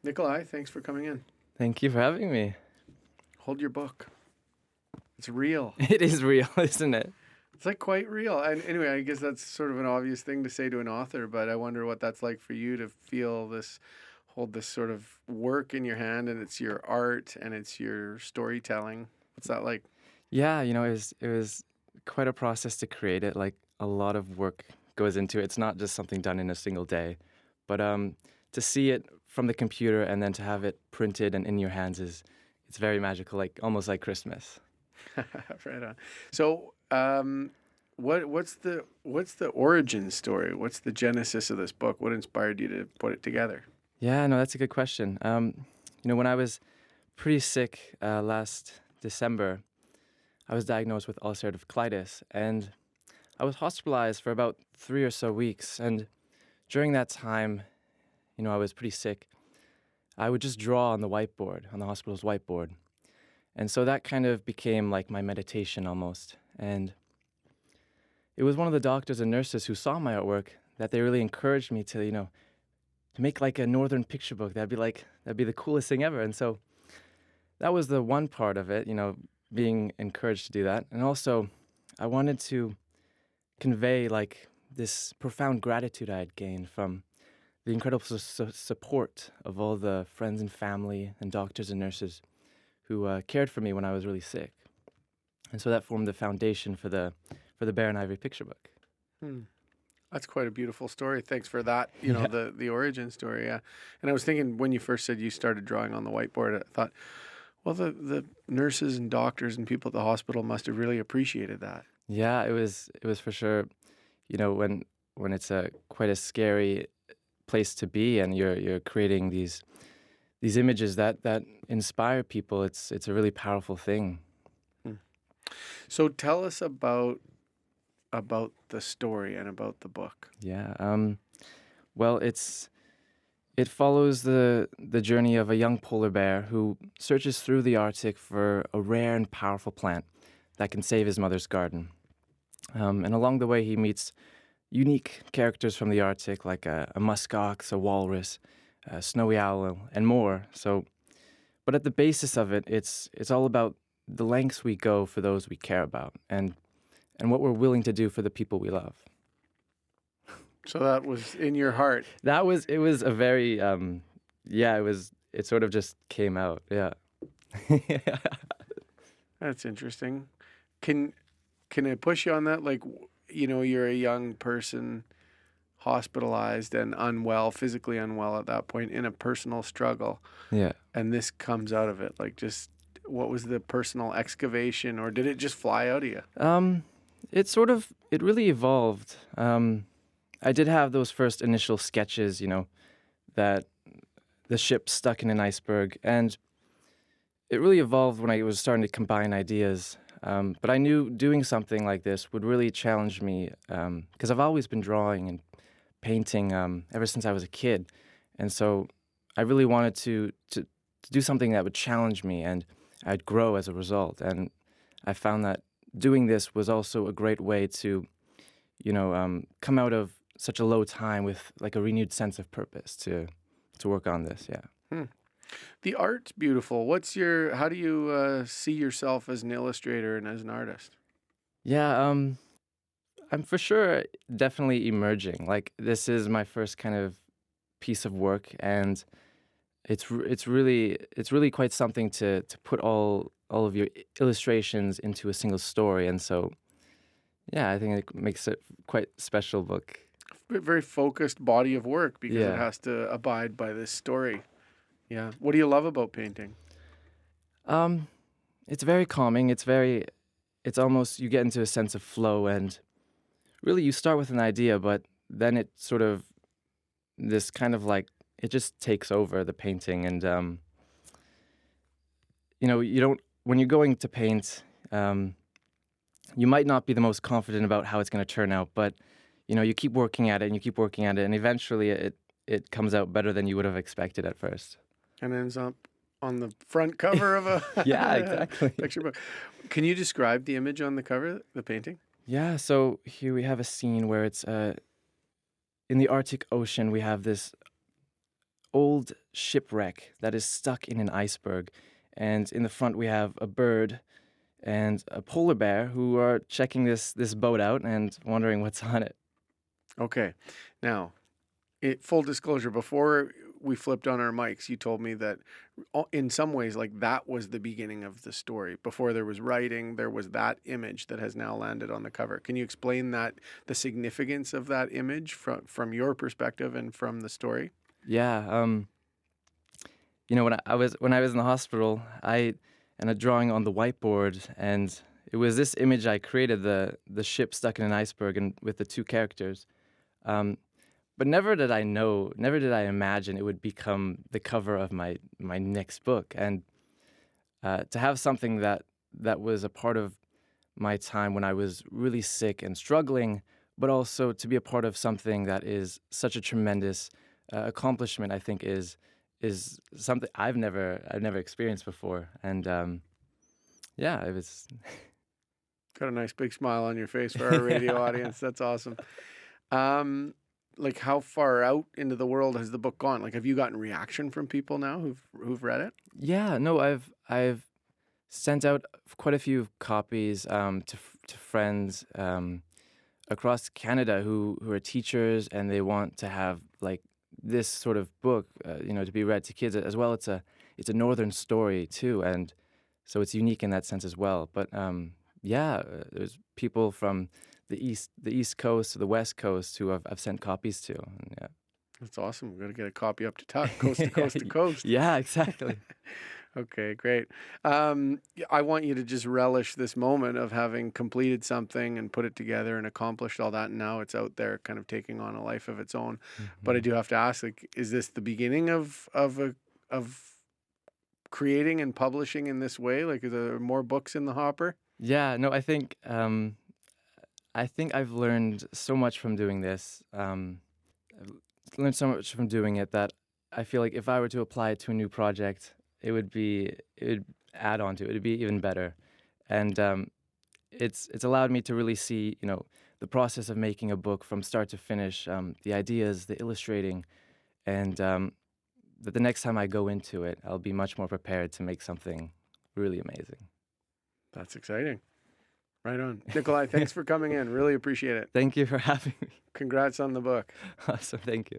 Nikolai, thanks for coming in. Thank you for having me. Hold your book. It's real. It is real, isn't it? It's like quite real. And anyway, I guess that's sort of an obvious thing to say to an author, but I wonder what that's like for you to feel this, hold this sort of work in your hand, and it's your art and it's your storytelling. What's that like? Yeah, it was quite a process to create it. Like a lot of work goes into it. It's not just something done in a single day. But to see it from the computer and then to have it printed and in your hands is it's very magical, like almost like Christmas. Right on. So, what's the origin story? What's the genesis of this book? What inspired you to put it together? Yeah, no, that's a good question. When I was pretty sick last December, I was diagnosed with ulcerative colitis, and I was hospitalized for about 3 or so weeks. And during that time, I was pretty sick. I would just draw on the whiteboard, on the hospital's whiteboard. And so that kind of became like my meditation almost. And it was one of the doctors and nurses who saw my artwork that they really encouraged me to make like a northern picture book. That'd be the coolest thing ever. And so that was the one part of it, being encouraged to do that. And also I wanted to convey like this profound gratitude I had gained from the incredible support of all the friends and family and doctors and nurses who cared for me when I was really sick. And so that formed the foundation for the Bear and Ivory picture book. Hmm. That's quite a beautiful story. Thanks for that. Yeah. The origin story. Yeah. And I was thinking when you first said you started drawing on the whiteboard, I thought, well, the nurses and doctors and people at the hospital must have really appreciated that. Yeah, it was for sure, when it's a quite a scary place to be and you're creating these images that inspire people, it's a really powerful thing. Hmm. So tell us about the story and about the book. Yeah. Well, it follows the journey of a young polar bear who searches through the Arctic for a rare and powerful plant that can save his mother's garden. And along the way, he meets unique characters from the Arctic, like a muskox, a walrus, a snowy owl, and more. But at the basis of it, it's all about the lengths we go for those we care about, and what we're willing to do for the people we love. So that was in your heart. It was a very, yeah, it sort of just came out. Yeah. That's interesting. Can can I push you on that? Like, you're a young person, hospitalized and unwell, physically unwell at that point in a personal struggle, Yeah. and this comes out of it. Like, just what was the personal excavation, or did it just fly out of you? It really evolved. I did have those first initial sketches, that the ship stuck in an iceberg, and it really evolved when I was starting to combine ideas. But I knew doing something like this would really challenge me, because I've always been drawing and painting ever since I was a kid, and so I really wanted to do something that would challenge me, and I'd grow as a result. And I found that doing this was also a great way to, come out of such a low time with like a renewed sense of purpose to work on this. Yeah. Hmm. The art's beautiful. How do you see yourself as an illustrator and as an artist? Yeah. I'm for sure definitely emerging. Like this is my first kind of piece of work, and it's really quite something to put all of your illustrations into a single story. And so yeah, I think it makes it quite special book. Very focused body of work because it Yeah. has to abide by this story. Yeah. What do you love about painting? Um, it's very calming. It's almost you get into a sense of flow, and really you start with an idea, but then it sort of this kind of like it just takes over the painting. And you don't when you're going to paint, you might not be the most confident about how it's going to turn out, but you keep working at it and you keep working at it, and eventually it comes out better than you would have expected at first. And ends up on the front cover of a Yeah, exactly. picture book. Can you describe the image on the cover, the painting? Yeah, so here we have a scene where it's in the Arctic Ocean. We have this old shipwreck that is stuck in an iceberg. And in the front, we have a bird and a polar bear who are checking this boat out and wondering what's on it. Okay. Now, full disclosure, before we flipped on our mics, you told me that in some ways, like that was the beginning of the story. Before there was writing, there was that image that has now landed on the cover. Can you explain that, the significance of that image from your perspective and from the story? Yeah, when I was in the hospital, I and a drawing on the whiteboard, and it was this image I created, the ship stuck in an iceberg and with the two characters. Um, but never did I imagine it would become the cover of my next book. And to have something that was a part of my time when I was really sick and struggling, but also to be a part of something that is such a tremendous accomplishment, I think is something I've never experienced before. And yeah, it was. Got a nice big smile on your face for our radio audience. That's awesome. Um, like how far out into the world has the book gone? Like, have you gotten reaction from people now who've read it? Yeah, no, I've sent out quite a few copies to friends across Canada who are teachers, and they want to have like this sort of book, to be read to kids as well. It's a northern story too, and so it's unique in that sense as well. But yeah, there's people from the east coast to the west coast who I've sent copies to. And yeah. That's awesome. We're gonna get a copy up to tuck, coast to coast to coast. Yeah, exactly. Okay, great. I want you to just relish this moment of having completed something and put it together and accomplished all that, and now it's out there, kind of taking on a life of its own. But I Mhm. do have to ask, like, is this the beginning of creating and publishing in this way? Like, is there more books in the hopper? Yeah, no, I think I've learned so much from doing this. I've learned so much from doing it that I feel like if I were to apply it to a new project, it would add on to it. It'd be even better. And it's allowed me to really see, the process of making a book from start to finish, the ideas, the illustrating, and that the next time I go into it, I'll be much more prepared to make something really amazing. That's exciting. Right on, Nikolai. Thanks for coming in. Really appreciate it. Thank you for having me. Congrats on the book. Awesome. Thank you.